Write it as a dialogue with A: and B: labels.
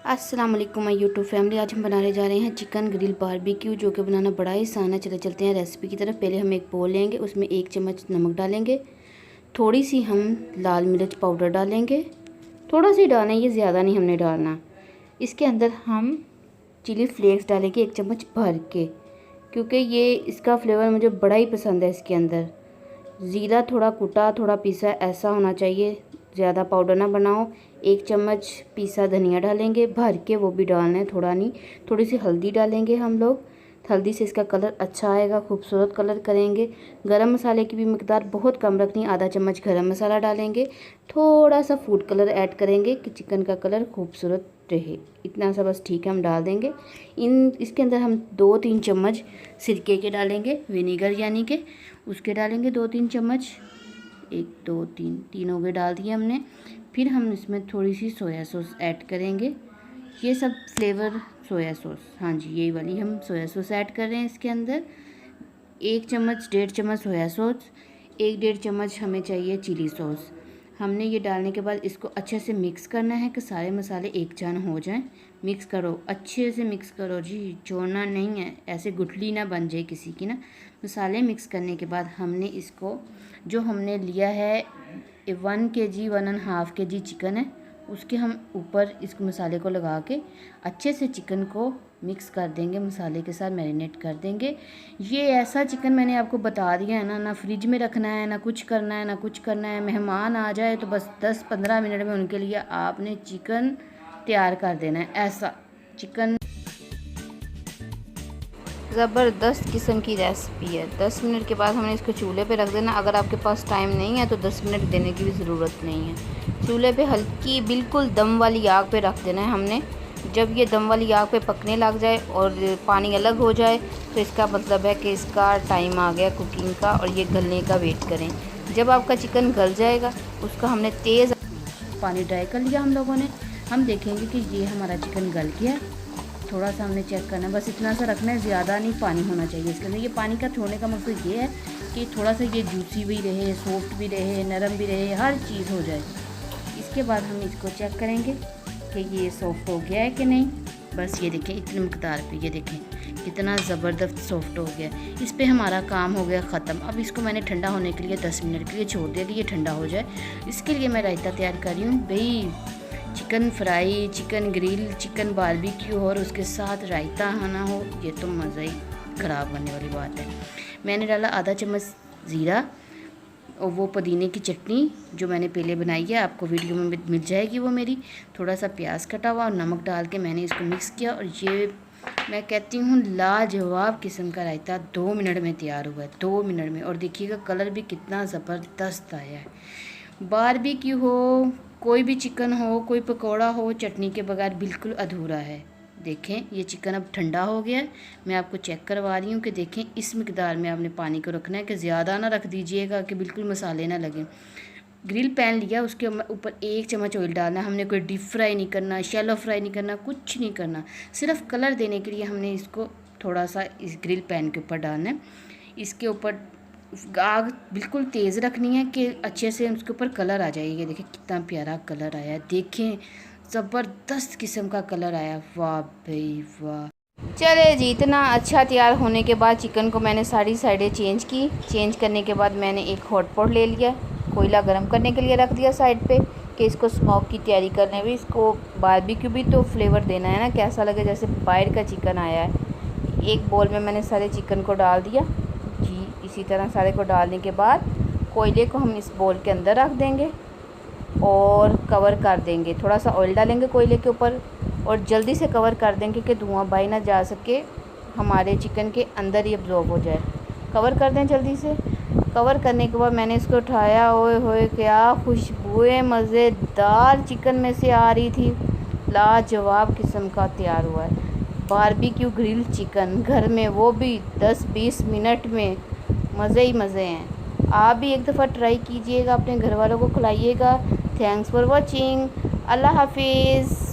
A: अस्सलाम वालेकुम my YouTube family. आज हम बनाने जा रहे हैं चिकन ग्रिल बारबेक्यू, जो कि बनाना बड़ा ही आसान है। चलते हैं रेसिपी की तरफ। पहले हम एक बोल लेंगे, उसमें 1 चम्मच नमक डालेंगे, थोड़ी सी हम लाल मिर्च पाउडर डालेंगे, थोड़ा सी डालना, ये ज़्यादा नहीं हमने डालना। इसके अंदर हम चिली फ्लेक्स डालेंगे 1 चम्मच भर के, क्योंकि ये इसका फ्लेवर मुझे बड़ा ही पसंद है। इसके अंदर ज़ीरा थोड़ा कुटा थोड़ा पीसा ऐसा होना चाहिए, ज़्यादा पाउडर ना बनाओ। 1 चम्मच पीसा धनिया डालेंगे भर के, वो भी डालना है, थोड़ा नहीं। थोड़ी सी हल्दी डालेंगे हम लोग, हल्दी से इसका कलर अच्छा आएगा, खूबसूरत कलर करेंगे। गरम मसाले की भी मिकदार बहुत कम रखनी, आधा चम्मच गरम मसाला डालेंगे। थोड़ा सा फूड कलर ऐड करेंगे कि चिकन का कलर खूबसूरत रहे, इतना सा बस ठीक है, हम डाल देंगे। इसके अंदर हम 2-3 चम्मच सिरके के डालेंगे, विनीगर यानी कि उसके डालेंगे 2-3 चम्मच। 1 2 3 तीन हो गए, डाल दिए हमने। फिर हम इसमें थोड़ी सी सोया सॉस ऐड करेंगे। ये सब फ्लेवर सोया सॉस, हाँ जी यही वाली हम सोया सॉस ऐड कर रहे हैं इसके अंदर। 1 चम्मच 1.5 चम्मच सोया सॉस, 1-1.5 चम्मच हमें चाहिए चिली सॉस। हमने ये डालने के बाद इसको अच्छे से मिक्स करना है कि सारे मसाले एक जान हो जाएं। मिक्स करो, अच्छे से मिक्स करो जी, छोड़ना नहीं है, ऐसे गुठली ना बन जाए किसी की ना। मसाले मिक्स करने के बाद हमने इसको, जो हमने लिया है 1 kg 1.5 kg चिकन है, उसके हम ऊपर इस मसाले को लगा के अच्छे से चिकन को मिक्स कर देंगे, मसाले के साथ मैरिनेट कर देंगे। ये ऐसा चिकन मैंने आपको बता दिया है ना, ना फ्रिज में रखना है, ना कुछ करना है, ना कुछ करना है। मेहमान आ जाए तो बस 10-15 मिनट में उनके लिए आपने चिकन तैयार कर देना है। ऐसा चिकन ज़बरदस्त किस्म की रेसिपी है। 10 मिनट के बाद हमने इसको चूल्हे पे रख देना। अगर आपके पास टाइम नहीं है तो 10 मिनट देने की भी ज़रूरत नहीं है। चूल्हे पे हल्की बिल्कुल दम वाली आग पे रख देना है हमने। जब ये दम वाली आग पे पकने लग जाए और पानी अलग हो जाए तो इसका मतलब है कि इसका टाइम आ गया कुकिंग का, और ये गलने का वेट करें। जब आपका चिकन गल जाएगा, उसका हमने तेज़ पानी ड्राई कर लिया हम लोगों ने। हम देखेंगे कि ये हमारा चिकन गल गया है। थोड़ा सा हमने चेक करना है, बस इतना सा रखना है, ज़्यादा नहीं पानी होना चाहिए इसके अंदर। ये पानी का छोड़ने का मकसद ये है कि थोड़ा सा ये जूसी भी रहे, सॉफ्ट भी रहे, नरम भी रहे, हर चीज़ हो जाए। इसके बाद हम इसको चेक करेंगे कि ये सॉफ्ट हो गया है कि नहीं। बस ये देखें, इतनी मकदार पे ये देखें कितना ज़बरदस्त सॉफ्ट हो गया। इस पर हमारा काम हो गया ख़त्म। अब इसको मैंने ठंडा होने के लिए 10 मिनट के लिए छोड़ दिया कि ये ठंडा हो जाए। इसके लिए मैं रायता तैयार कर रही हूँ भाई। Chicken fry, chicken grill, chicken barbecue और उसके साथ रायता ना हो, ये तो मज़ा ही ख़राब करने वाली बात है। मैंने डाला आधा चम्मच ज़ीरा, और वो पुदीने की चटनी जो मैंने पहले बनाई है, आपको वीडियो में मिल जाएगी वो मेरी। थोड़ा सा प्याज कटा हुआ और नमक डाल के मैंने इसको मिक्स किया, और ये मैं कहती हूँ लाजवाब किस्म का रायता 2 मिनट में तैयार हुआ है, 2 मिनट में। और देखिएगा कलर भी कितना ज़बरदस्त आया है। बारबेक्यू हो, कोई भी चिकन हो, कोई पकौड़ा हो, चटनी के बगैर बिल्कुल अधूरा है। देखें ये चिकन अब ठंडा हो गया है। मैं आपको चेक करवा रही हूँ कि देखें इस मिकदार में आपने पानी को रखना है, कि ज़्यादा ना रख दीजिएगा कि बिल्कुल मसाले ना लगे। ग्रिल पैन लिया, उसके ऊपर 1 चम्मच ऑयल डालना। हमने कोई डीप फ्राई नहीं करना, शैलो फ्राई नहीं करना, कुछ नहीं करना। सिर्फ कलर देने के लिए हमने इसको थोड़ा सा इस ग्रिल पैन के ऊपर डालना है। इसके ऊपर आग बिल्कुल तेज़ रखनी है कि अच्छे से उसके ऊपर कलर आ जाए। ये देखिए कितना प्यारा कलर आया, देखें ज़बरदस्त किस्म का कलर आया, वाह भाई वाह। चले जी, इतना अच्छा तैयार होने के बाद चिकन को मैंने सारी साइडें चेंज की। चेंज करने के बाद मैंने एक हॉट पॉट ले लिया, कोयला गर्म करने के लिए रख दिया साइड पे, कि इसको स्मोक की तैयारी करने भी, इसको बारबेक्यू भी तो फ्लेवर देना है ना, कैसा लगे जैसे बाहर का चिकन आया है। एक बोल में मैंने सारे चिकन को डाल दिया जी। इसी तरह सारे को डालने के बाद कोयले को हम इस बोल के अंदर रख देंगे और कवर कर देंगे। थोड़ा सा ऑयल डालेंगे कोयले के ऊपर और जल्दी से कवर कर देंगे कि धुआं बाहर ना जा सके, हमारे चिकन के अंदर ही अब्जॉर्ब हो जाए। कवर कर दें जल्दी से। कवर करने के बाद मैंने इसको उठाया, ओए होए क्या खुशबुएं मज़ेदार चिकन में से आ रही थी। लाजवाब किस्म का तैयार हुआ है बारबेक्यू ग्रिल चिकन घर में, वो भी 10-20 मिनट में। मज़े ही मज़े हैं। आप भी एक दफ़ा ट्राई कीजिएगा, अपने घर वालों को खिलाइएगा। Thanks for watching. अल्लाह हाफिज़।